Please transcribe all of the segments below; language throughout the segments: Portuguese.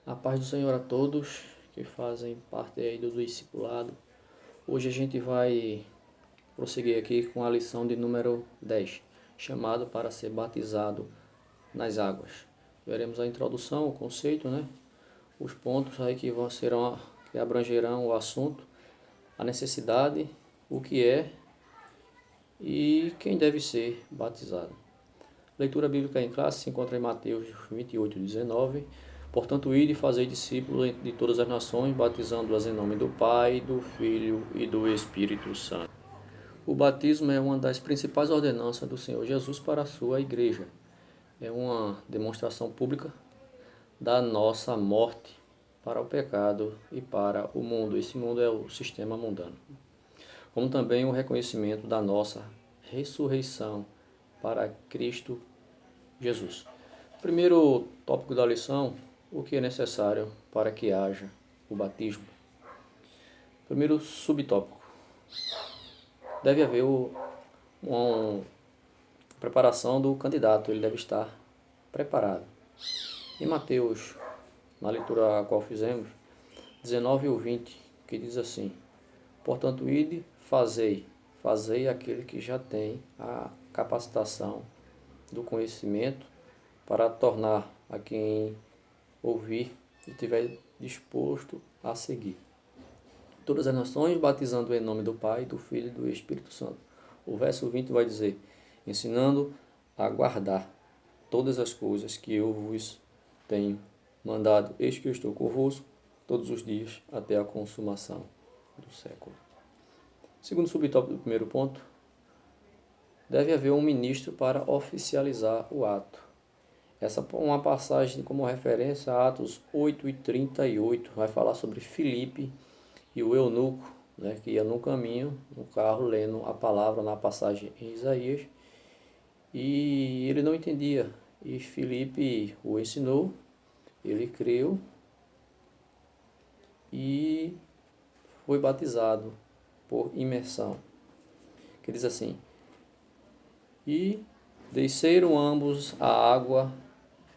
A paz do Senhor a todos que fazem parte aí do discipulado. Hoje a gente vai prosseguir aqui com a lição de número 10, chamado para ser batizado nas águas. Veremos a introdução, o conceito, Os pontos aí que abrangerão o assunto, a necessidade, o que é e quem deve ser batizado. Leitura bíblica em classe se encontra em Mateus 28:19. Portanto, ide e fazei discípulos de todas as nações, batizando-as em nome do Pai, do Filho e do Espírito Santo. O batismo é uma das principais ordenanças do Senhor Jesus para a sua igreja. É uma demonstração pública da nossa morte para o pecado e para o mundo. Esse mundo é o sistema mundano. Como também o reconhecimento da nossa ressurreição para Cristo Jesus. Primeiro tópico da lição: o que é necessário para que haja o batismo. Primeiro subtópico: deve haver uma preparação do candidato, ele deve estar preparado. Em Mateus, na leitura a qual fizemos, 19 ou 20, que diz assim: portanto, ide, fazei aquele que já tem a capacitação do conhecimento para tornar a quem ouvir e estiver disposto a seguir. Todas as nações, batizando em nome do Pai, do Filho e do Espírito Santo. O verso 20 vai dizer: ensinando a guardar todas as coisas que eu vos tenho mandado. Eis que eu estou convosco todos os dias até a consumação do século. Segundo subtópico do primeiro ponto: deve haver um ministro para oficializar o ato. Essa é uma passagem como referência a Atos 8:38, vai falar sobre Filipe e o eunuco, que ia no caminho, no carro, lendo a palavra na passagem em Isaías, e ele não entendia, e Filipe o ensinou, ele creu e foi batizado por imersão, que diz assim: e desceram ambos a água,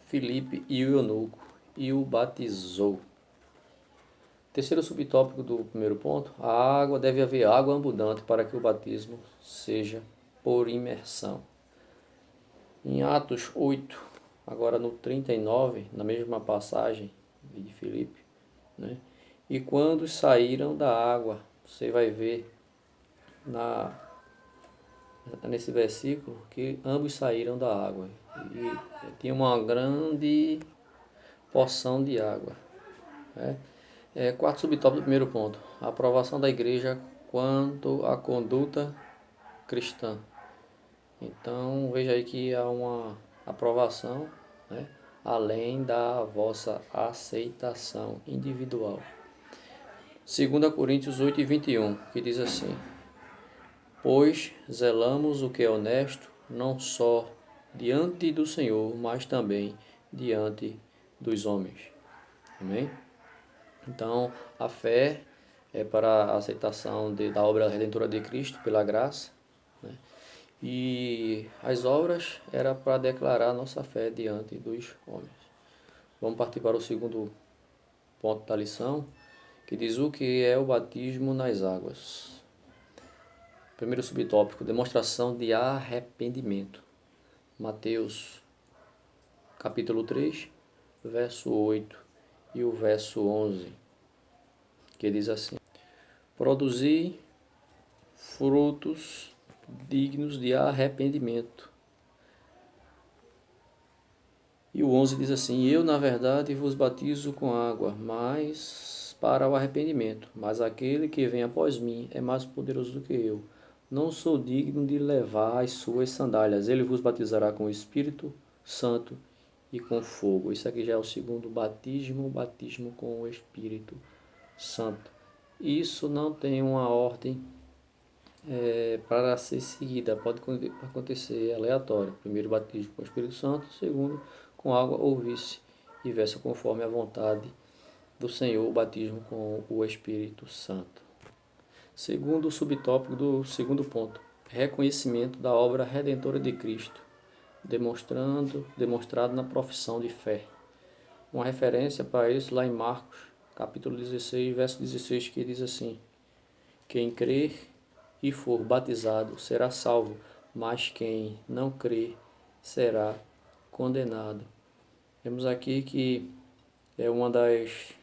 Filipe e o eunuco, e o batizou. Terceiro subtópico do primeiro ponto: a água, deve haver água abundante para que o batismo seja por imersão. Em Atos 8, agora no 39, na mesma passagem de Filipe, e quando saíram da água, você vai ver nesse versículo que ambos saíram da água e tinha uma grande porção de água. Quarto subtópico do primeiro ponto: a aprovação da igreja quanto à conduta cristã. Então veja aí que há uma aprovação, além da vossa aceitação individual. 2 Coríntios 8:21, que diz assim: pois zelamos o que é honesto, não só diante do Senhor, mas também diante dos homens. Amém? Então, a fé é para a aceitação da obra redentora de Cristo pela graça, e as obras era para declarar nossa fé diante dos homens. Vamos partir para o segundo ponto da lição, que diz o que é o batismo nas águas. Primeiro subtópico: demonstração de arrependimento. Mateus capítulo 3, verso 8 e o verso 11, que diz assim: produzi frutos dignos de arrependimento. E o 11 diz assim: eu, na verdade, vos batizo com água, mas para o arrependimento. Mas aquele que vem após mim é mais poderoso do que eu. Não sou digno de levar as suas sandálias. Ele vos batizará com o Espírito Santo e com fogo. Isso aqui já é o segundo batismo, batismo com o Espírito Santo. Isso não tem uma ordem para ser seguida, pode acontecer aleatório. Primeiro batismo com o Espírito Santo, segundo com água ou vice-versa, conforme a vontade do Senhor, o batismo com o Espírito Santo. Segundo subtópico do segundo ponto: reconhecimento da obra redentora de Cristo, demonstrado na profissão de fé. uma referência para isso lá em Marcos, capítulo 16, verso 16, que diz assim: quem crer e for batizado será salvo, mas quem não crer será condenado. Vemos aqui que é uma das,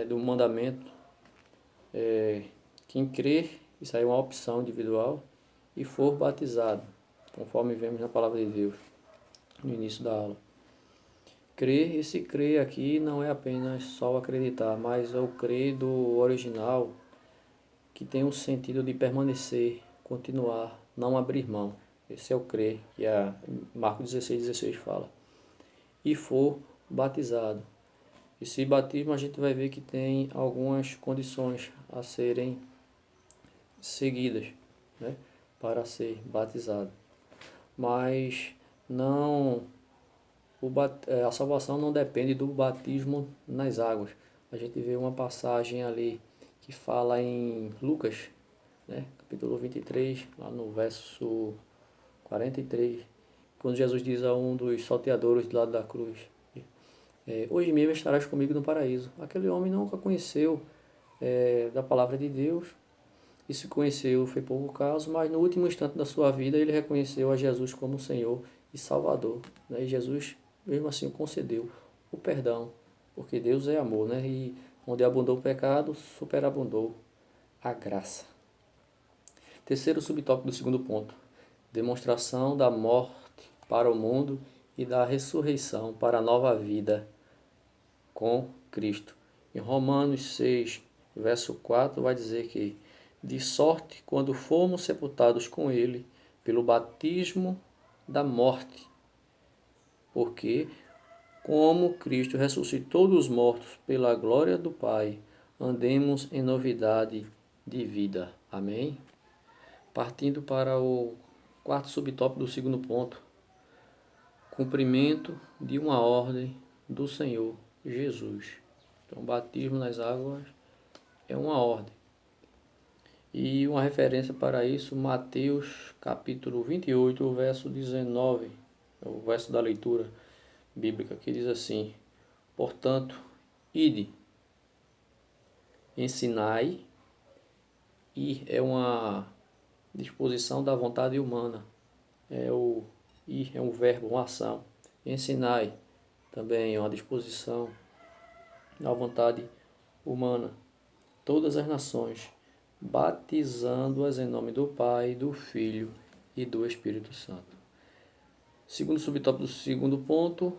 do mandamento, quem crer, isso aí é uma opção individual, e for batizado, conforme vemos na palavra de Deus no início da aula. Crer, esse crer aqui não é apenas só acreditar, mas é o crer do original, que tem o sentido de permanecer, continuar, não abrir mão. Esse é o crer, que a Marcos 16:16 fala. E for batizado. Esse batismo a gente vai ver que tem algumas condições a serem seguidas, né, para ser batizado. Mas não, a salvação não depende do batismo nas águas. A gente vê uma passagem ali que fala em Lucas, né, capítulo 23, lá no verso 43, quando Jesus diz a um dos salteadores do lado da cruz: hoje mesmo estarás comigo no paraíso. Aquele homem nunca conheceu da palavra de Deus, e se conheceu foi pouco caso, mas no último instante da sua vida ele reconheceu a Jesus como Senhor e Salvador, né? E Jesus mesmo assim concedeu o perdão, porque Deus é amor, né? E onde abundou o pecado, superabundou a graça. Terceiro subtópico do segundo ponto: demonstração da morte para o mundo e da ressurreição para a nova vida com Cristo. Em Romanos 6, verso 4, vai dizer que: de sorte, quando fomos sepultados com ele pelo batismo da morte, porque, como Cristo ressuscitou dos mortos pela glória do Pai, andemos em novidade de vida. Amém? Partindo para o quarto subtópico do segundo ponto: cumprimento de uma ordem do Senhor Jesus. Então, batismo nas águas é uma ordem. E uma referência para isso, Mateus capítulo 28, verso 19, é o verso da leitura bíblica, que diz assim: portanto, ide, ensinai, e é uma disposição da vontade humana, ir é um verbo, uma ação. Ensinai também é uma disposição da vontade humana. Todas as nações, batizando-as em nome do Pai, do Filho e do Espírito Santo. Segundo subtópico do segundo ponto,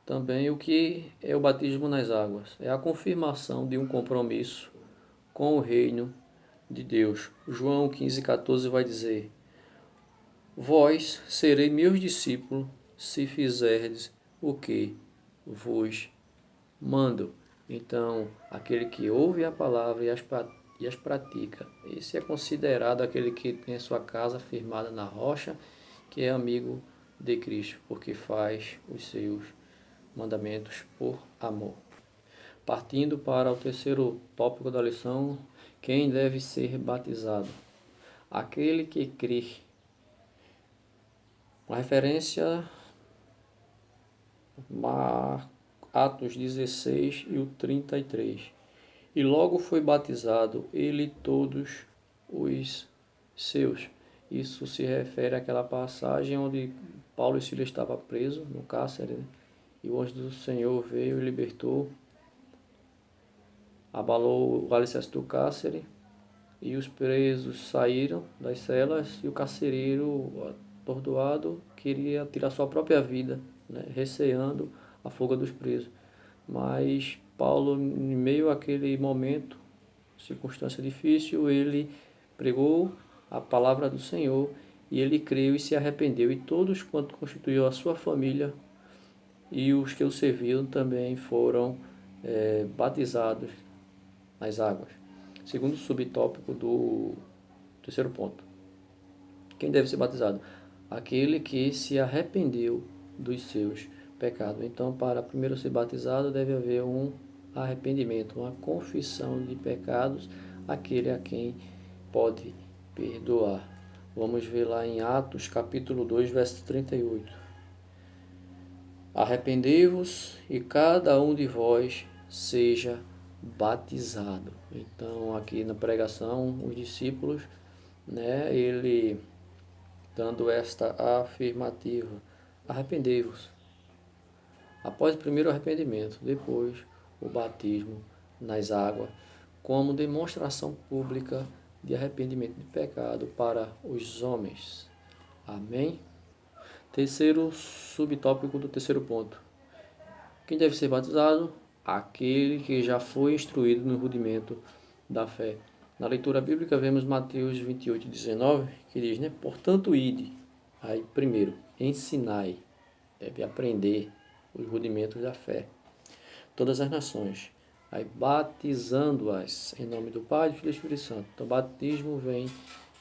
também o que é o batismo nas águas? É a confirmação de um compromisso com o reino de Deus. João 15,14 vai dizer: vós sereis meus discípulos se fizerdes o que vos mando. Então, aquele que ouve a palavra e as pratica, esse é considerado aquele que tem a sua casa firmada na rocha, que é amigo de Cristo, porque faz os seus mandamentos por amor. Partindo para o terceiro tópico da lição: quem deve ser batizado? Aquele que crê. Uma referência, Atos 16 e o 33. E logo foi batizado ele e todos os seus. Isso se refere àquela passagem onde Paulo e Silas estavam presos no cárcere, né? E o anjo do Senhor veio e libertou, abalou o alicerce do cárcere, e os presos saíram das celas, e o carcereiro, atordoado, queria tirar sua própria vida, né, receando a fuga dos presos. Mas Paulo, em meio àquele momento, circunstância difícil, ele pregou a palavra do Senhor, e ele creu e se arrependeu, e todos quanto constituiu a sua família e os que o serviam também foram batizados nas águas. Segundo subtópico do terceiro ponto: quem deve ser batizado? Aquele que se arrependeu dos seus pecados. Então, para primeiro ser batizado, deve haver um arrependimento, uma confissão de pecados, aquele a quem pode perdoar. Vamos ver lá em Atos capítulo 2, verso 38. Arrependei-vos e cada um de vós seja batizado. Então, aqui na pregação, os discípulos, ele dando esta afirmativa: arrependei-vos. Após o primeiro arrependimento, depois o batismo nas águas, como demonstração pública de arrependimento de pecado para os homens. Amém? Terceiro subtópico do terceiro ponto. Quem deve ser batizado? Aquele que já foi instruído no rudimento da fé. Na leitura bíblica vemos Mateus 28, 19, que diz, portanto, ide. Aí, primeiro, ensinai. Deve aprender os rudimentos da fé. Todas as nações. Aí, batizando-as em nome do Pai, do Filho e do Espírito Santo. Então, o batismo vem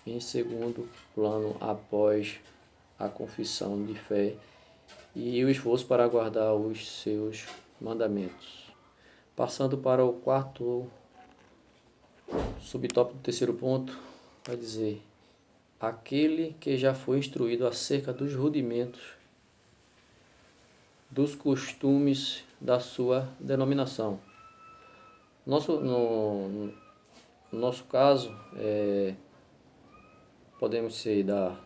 em segundo plano após a confissão de fé e o esforço para guardar os seus mandamentos. Passando para o quarto subtópico do terceiro ponto, vai dizer: aquele que já foi instruído acerca dos rudimentos, dos costumes da sua denominação. No nosso caso, podemos ser da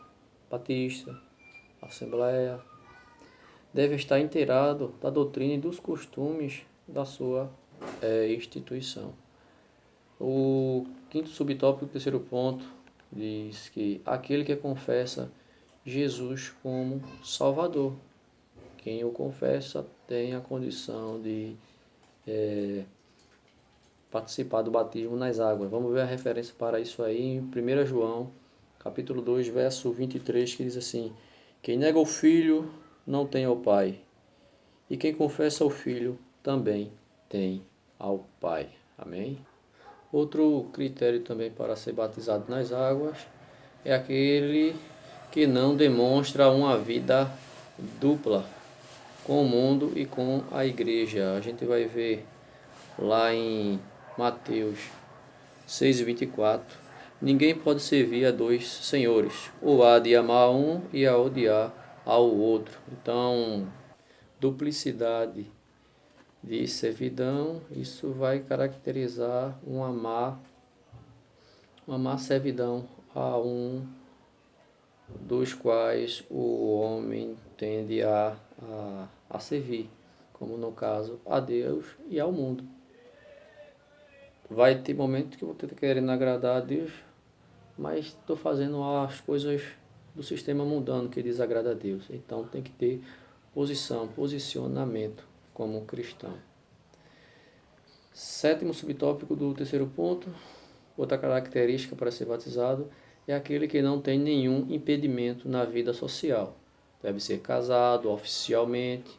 Batista, Assembleia, deve estar inteirado da doutrina e dos costumes da sua instituição. O quinto subtópico, terceiro ponto, diz que aquele que confessa Jesus como Salvador. Quem o confessa tem a condição de participar do batismo nas águas. Vamos ver a referência para isso aí em 1 João, capítulo 2, verso 23, que diz assim: quem nega o Filho não tem ao Pai, e quem confessa o Filho também tem ao Pai. Amém? Outro critério também para ser batizado nas águas é aquele que não demonstra uma vida dupla com o mundo e com a igreja. A gente vai ver lá em Mateus 6:24. Ninguém pode servir a dois senhores, ou há de amar um e a odiar ao outro. Então, duplicidade de servidão, isso vai caracterizar uma má servidão a um dos quais o homem tende a servir, como no caso a Deus e ao mundo. Vai ter momentos que eu vou estar querendo agradar a Deus, mas estou fazendo as coisas do sistema mundano que desagrada a Deus. Então tem que ter posicionamento como cristão. Sétimo subtópico do terceiro ponto, outra característica para ser batizado é aquele que não tem nenhum impedimento na vida social. Deve ser casado oficialmente,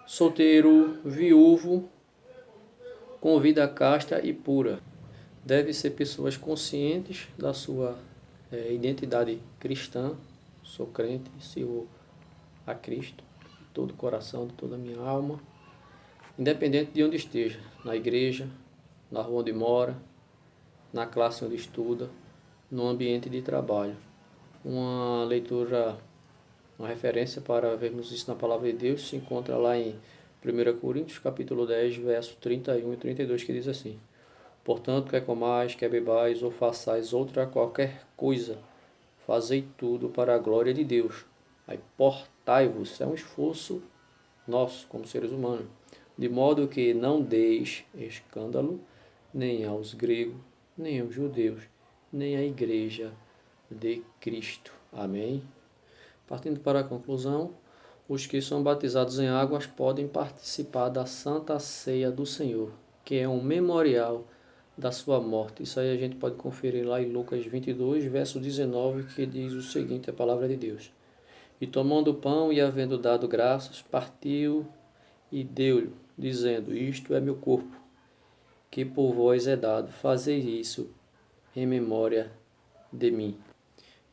solteiro, viúvo, com vida casta e pura. Deve ser pessoas conscientes da sua identidade cristã. Sou crente, sirvo a Cristo de todo o coração, de toda a minha alma, independente de onde esteja, na igreja, na rua onde mora, na classe onde estuda, no ambiente de trabalho. Uma leitura, uma referência para vermos isso na palavra de Deus se encontra lá em 1 Coríntios, capítulo 10, verso 31 e 32, que diz assim: portanto, quer comais, quer bebais, ou façais outra qualquer coisa, fazei tudo para a glória de Deus. Aí, portai-vos, é um esforço nosso, como seres humanos, de modo que não deis escândalo nem aos gregos, nem aos judeus, nem à igreja de Cristo. Amém? Partindo para a conclusão, os que são batizados em águas podem participar da Santa Ceia do Senhor, que é um memorial da sua morte. Isso aí a gente pode conferir lá em Lucas 22, verso 19, que diz o seguinte, a palavra de Deus: e tomando o pão e havendo dado graças, partiu e deu-lhe, dizendo: isto é meu corpo, que por vós é dado, fazei isso em memória de mim.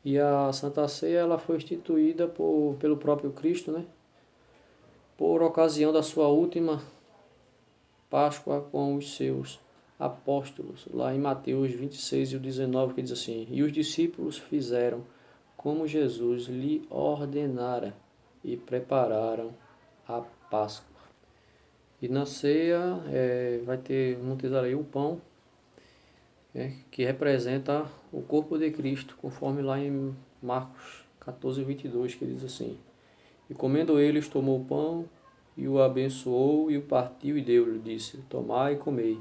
E a Santa Ceia ela foi instituída pelo próprio Cristo, por ocasião da sua última Páscoa com os seus apóstolos, lá em Mateus 26 e 19, que diz assim: e os discípulos fizeram como Jesus lhe ordenara, e prepararam a Páscoa. E na ceia vamos ter aí o pão, que representa o corpo de Cristo, conforme lá em Marcos 14:22, que diz assim: E comendo eles, tomou o pão, e o abençoou, e o partiu, e deu-lhe, disse: Tomai e comei,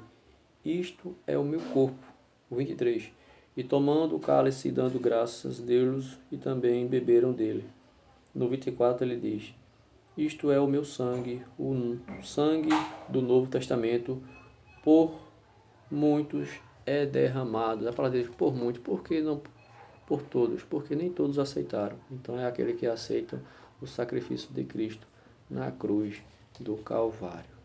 isto é o meu corpo. O 23. E tomando o cálice e dando graças, deu-lhes, e também beberam dele. No 24 ele diz: Isto é o meu sangue, o sangue do Novo Testamento, por muitos é derramado. A palavra diz por muitos, por que não por todos? Porque nem todos aceitaram. Então é aquele que aceita o sacrifício de Cristo na cruz do Calvário.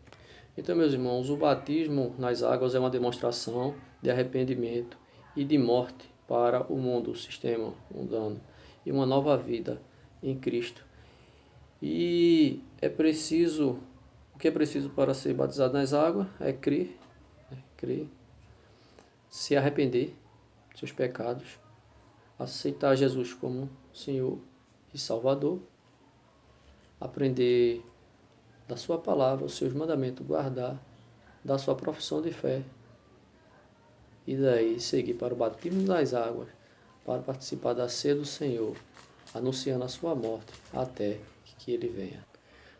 Então, meus irmãos, o batismo nas águas é uma demonstração de arrependimento e de morte para o mundo, o sistema mundano, e uma nova vida em Cristo. E o que é preciso para ser batizado nas águas é crer, se arrepender dos seus pecados, aceitar Jesus como Senhor e Salvador, aprender da sua palavra, os seus mandamentos, guardar da sua profissão de fé e daí seguir para o batismo nas águas, para participar da ceia do Senhor, anunciando a sua morte até que ele venha.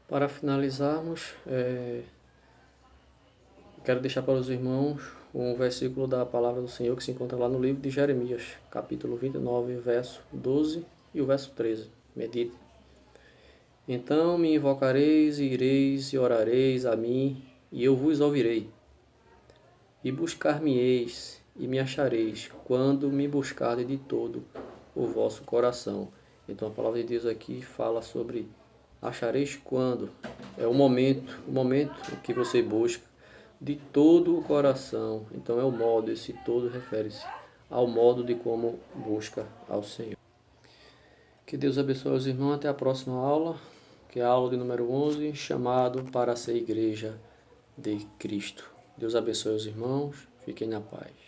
Para finalizarmos, quero deixar para os irmãos um versículo da palavra do Senhor que se encontra lá no livro de Jeremias, capítulo 29, verso 12 e o verso 13. Medite. Então me invocareis, e ireis e orareis a mim, e eu vos ouvirei. E buscar-me-eis, e me achareis, quando me buscardes de todo o vosso coração. Então a palavra de Deus aqui fala sobre achareis quando. É o momento que você busca de todo o coração. Então é o modo, esse todo refere-se ao modo de como busca ao Senhor. Que Deus abençoe os irmãos. Até a próxima aula, que é a aula de número 11, chamado para ser igreja de Cristo. Deus abençoe os irmãos. Fiquem na paz.